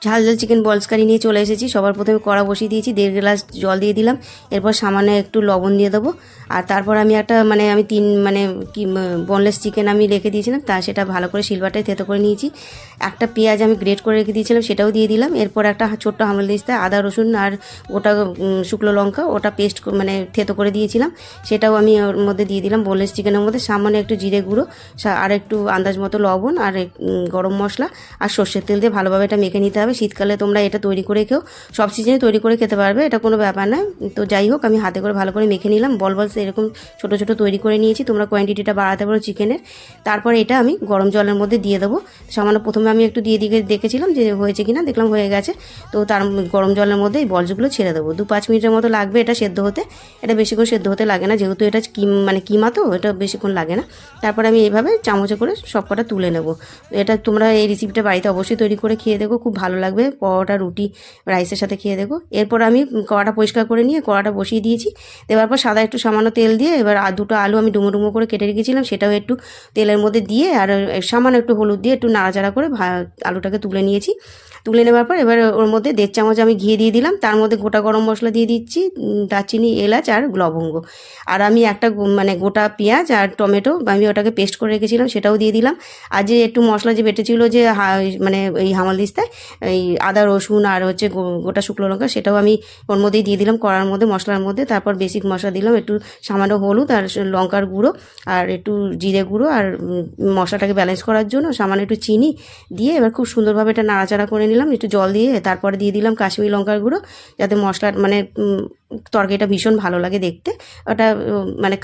ঝাল ঝাল চিকেন বলস কারি নিয়ে চলে এসেছি। সবার প্রথমে কড়া বসিয়ে দিয়েছি, 1.5 গ্লাস জল দিয়ে দিলাম। এরপর সামান্য একটু লবণ দিয়ে দেবো। আর তারপর আমি আমি 3 বোনলেস চিকেন আমি রেখে দিয়েছিলাম, সেটা ভালো করে শিলবাটায় থেতো করে নিয়েছি। একটা পেঁয়াজ আমি গ্রেট করে রেখে দিয়েছিলাম, সেটাও দিয়ে দিলাম। এরপর একটা ছোট্ট হামালদিস্তায় আদা রসুন আর গোটা শুকনো লঙ্কা ওটা পেস্ট থেতো করে দিয়েছিলাম, সেটাও আমি ওর মধ্যে দিয়ে দিলাম। বোনলেস চিকেনের মধ্যে সামান্য একটু জিরে গুঁড়ো আর একটু আন্দাজ মতো লবণ আর গরম মশলা আর সর্ষের তেল দিয়ে ভালোভাবে এটা মেখে নিতে হবে। শীতকালে তোমরা এটা তৈরি করে খেও, সব সিজনে তৈরি করে খেতে পারবে, এটা কোনো ব্যাপার নয়। তো যাই হোক, আমি হাতে করে ভালো করে মেখে নিলাম। বল এরকম ছোটো ছোটো তৈরি করে নিয়েছি। তোমরা কোয়ান্টিটিটা বাড়াতে পারো চিকেনের। তারপরে এটা আমি গরম জলের মধ্যে দিয়ে দেবো। সামান্য প্রথমে আমি একটু দিয়ে দেখেছিলাম যে হয়েছে কিনা, দেখলাম হয়ে গেছে। তো তার গরম জলের মধ্যে এই বলসগুলো ছেড়ে দেবো। 2-5 মিনিটের মতো লাগবে এটা সেদ্ধ হতে। এটা বেশিক্ষণ সেদ্ধ হতে লাগে না, যেহেতু এটা কিমা, তো এটা বেশিক্ষণ লাগে না। তারপর আমি এইভাবে চামচে করে সব কটা তুলে নেব। এটা তোমরা এই রেসিপিটা বাড়িতে অবশ্যই তৈরি করে খেয়ে দেখো, খুব ভালো লাগবে। পরোটা, রুটি, রাইসের সাথে খেয়ে দেখো। এরপর আমি কড়াটা পরিষ্কার করে নিয়ে কড়াটা বসিয়ে দিয়েছি। দেওয়ার পর সাদা একটু সামান্য তেল দিয়ে এবার 2টো আলু আমি ডুমো ডুমো করে কেটে রেখেছিলাম, সেটাও একটু তেলের মধ্যে দিয়ে আর সামান্য একটু হলুদ দিয়ে একটু নাড়াচাড়া করে আলুটাকে তুলে নিয়েছি। তুলে নেওয়ার পর এবার ওর মধ্যে 1.5 চামচ আমি ঘি দিয়ে দিলাম। তার মধ্যে গোটা গরম মশলা দিয়ে দিচ্ছি, দারচিনি, এলাচ আর লবঙ্গ। আর আমি একটা গোটা পেঁয়াজ আর টমেটো আমি ওটাকে পেস্ট করে রেখেছিলাম, সেটাও দিয়ে দিলাম। আর যে একটু মশলা যে বেটেছিল যে এই হামালদিস্তায়, এই আদা রসুন আর হচ্ছে গোটা শুকনো লঙ্কা, সেটাও আমি ওর মধ্যেই দিয়ে দিলাম কড়ার মধ্যে, মশলার মধ্যে। তারপর বেসিক মশলা দিলাম, একটু সামান্য হলুদ আর লঙ্কার গুঁড়ো আর একটু জিরে গুঁড়ো আর মশলাটাকে ব্যালেন্স করার জন্য সামান্য একটু চিনি দিয়ে এবার খুব সুন্দরভাবে এটা নাড়াচাড়া করে নিলাম একটু জল দিয়ে। তারপরে দিয়ে দিলাম কাশ্মীরি লঙ্কার গুঁড়ো, যাতে মশলা তরকারিটা ভীষণ ভালো লাগে দেখতে, ওটা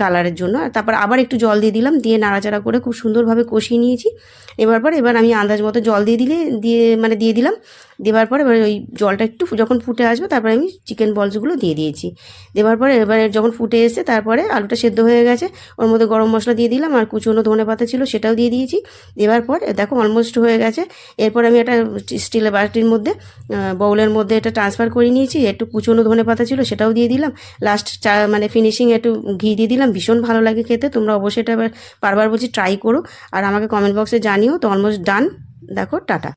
কালারের জন্য। আর তারপর আবার একটু জল দিয়ে দিলাম, দিয়ে নাড়াচাড়া করে খুব সুন্দরভাবে কষিয়ে নিয়েছি। এবার আমি আন্দাজ মতো জল দিয়ে দিলাম। দেওয়ার পরে এবার ওই জলটা একটু যখন ফুটে আসবে, তারপরে আমি চিকেন বলসগুলো দিয়ে দিয়েছি। দেওয়ার পরে এবারে যখন ফুটে এসে তারপরে আলুটা সেদ্ধ হয়ে গেছে, ওর মধ্যে গরম মশলা দিয়ে দিলাম আর কুচনো ধনেপাতা ছিল সেটাও দিয়ে দিয়েছি। দেওয়ার পর দেখো অলমোস্ট হয়ে গেছে। এরপর আমি একটা স্টিলের বাটির মধ্যে বাউলের মধ্যে এটা ট্রান্সফার করে নিয়েছি। একটু কুচনো ধনেপাতা ছিল সেটাও দিয়ে দিলাম। লাস্ট ফিনিশিং একটু ঘি দিয়ে দিলাম। ভীষণ ভালো লাগে খেতে, তোমরা অবশ্যই এটা বারবার বলছি ট্রাই করো আর আমাকে কমেন্ট বক্সে জানিও। তো অলমোস্ট ডান, দেখো, টাটা।